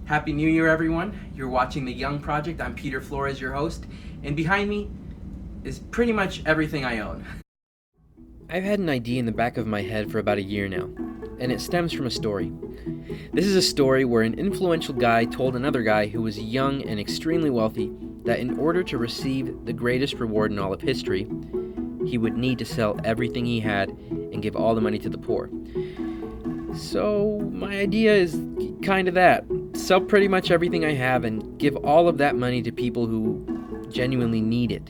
Happy New Year, everyone. You're watching The Young Project. I'm Peter Flores, your host, and behind me is pretty much everything I own. I've had an idea in the back of my head for about a year now, and it stems from a story. This is a story where an influential guy told another guy who was young and extremely wealthy that in order to receive the greatest reward in all of history, he would need to sell everything he had and give all the money to the poor. So my idea is kind of that. Sell pretty much everything I have and give all of that money to people who genuinely need it.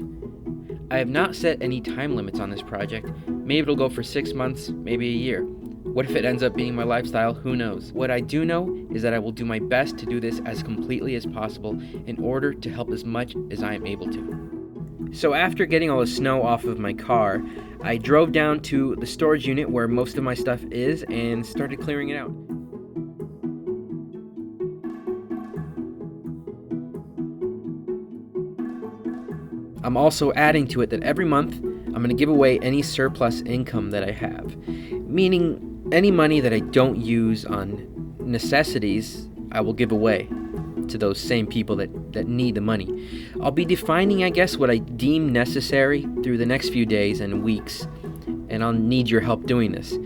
I have not set any time limits on this project. Maybe it'll go for 6 months, maybe a year. What if it ends up being my lifestyle? Who knows? What I do know is that I will do my best to do this as completely as possible in order to help as much as I am able to. So after getting all the snow off of my car, I drove down to the storage unit where most of my stuff is and started clearing it out. I'm also adding to it that every month I'm going to give away any surplus income that I have, meaning any money that I don't use on necessities, I will give away to those same people that need the money. I'll be defining, I guess, what I deem necessary through the next few days and weeks, and I'll need your help doing this,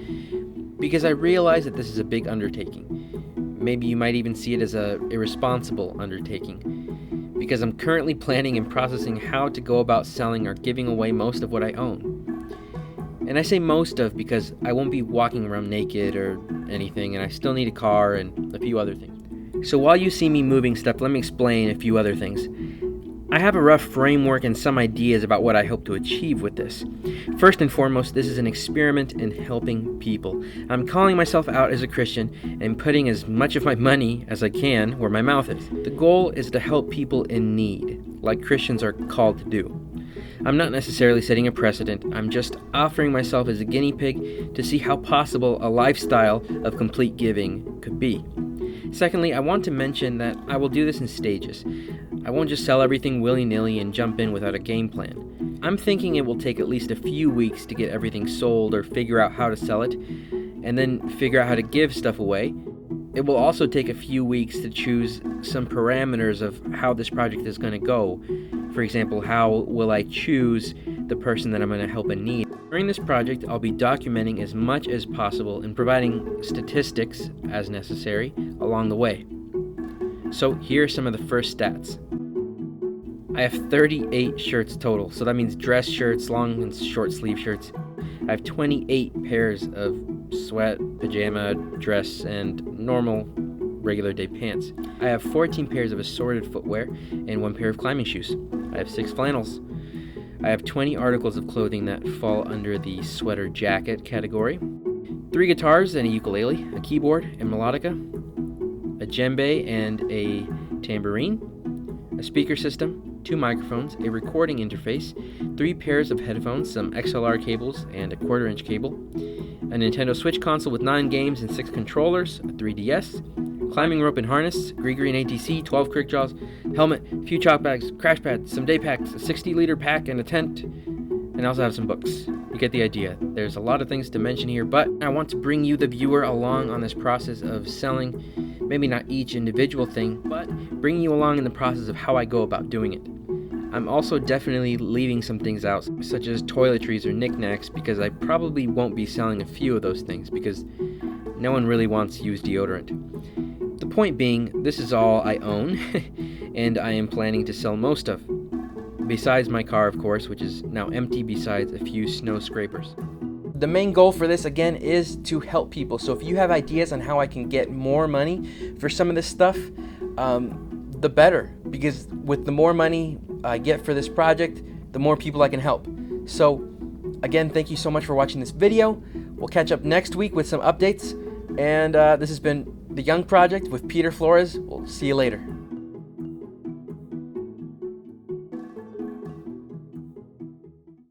because I realize that this is a big undertaking. Maybe you might even see it as a irresponsible undertaking, because I'm currently planning and processing how to go about selling or giving away most of what I own. And I say most of because I won't be walking around naked or anything, and I still need a car and a few other things. So while you see me moving stuff, let me explain a few other things. I have a rough framework and some ideas about what I hope to achieve with this. First and foremost, this is an experiment in helping people. I'm calling myself out as a Christian and putting as much of my money as I can where my mouth is. The goal is to help people in need, like Christians are called to do. I'm not necessarily setting a precedent, I'm just offering myself as a guinea pig to see how possible a lifestyle of complete giving could be. Secondly, I want to mention that I will do this in stages. I won't just sell everything willy-nilly and jump in without a game plan. I'm thinking it will take at least a few weeks to get everything sold or figure out how to sell it, and then figure out how to give stuff away. It will also take a few weeks to choose some parameters of how this project is going to go. For example, how will I choose the person that I'm going to help in need? During this project, I'll be documenting as much as possible and providing statistics as necessary along the way. So here are some of the first stats. I have 38 shirts total, so that means dress shirts, long and short sleeve shirts. I have 28 pairs of sweat, pajama, dress, and normal regular day pants. I have 14 pairs of assorted footwear and 1 pair of climbing shoes. I have 6 flannels. I have 20 articles of clothing that fall under the sweater jacket category. 3 guitars and a ukulele, a keyboard and melodica, a djembe and a tambourine, a speaker system, 2 microphones, a recording interface, 3 pairs of headphones, some XLR cables and a 1/4-inch cable, a Nintendo Switch console with 9 games and 6 controllers, a 3DS, climbing rope and harness, Green ATC, 12 crick jaws, helmet, a few chalk bags, crash pads, some day packs, a 60-liter pack and a tent, and I also have some books. You get the idea. There's a lot of things to mention here, but I want to bring you, the viewer, along on this process of selling, maybe not each individual thing, but bringing you along in the process of how I go about doing it. I'm also definitely leaving some things out, such as toiletries or knickknacks, because I probably won't be selling a few of those things, because no one really wants used deodorant. The point being, this is all I own, and I am planning to sell most of. Besides my car, of course, which is now empty besides a few snow scrapers. The main goal for this, again, is to help people. So if you have ideas on how I can get more money for some of this stuff, the better. Because with the more money I get for this project, the more people I can help. So, again, thank you so much for watching this video. We'll catch up next week with some updates. And this has been The Young Project with Peter Flores. We'll see you later.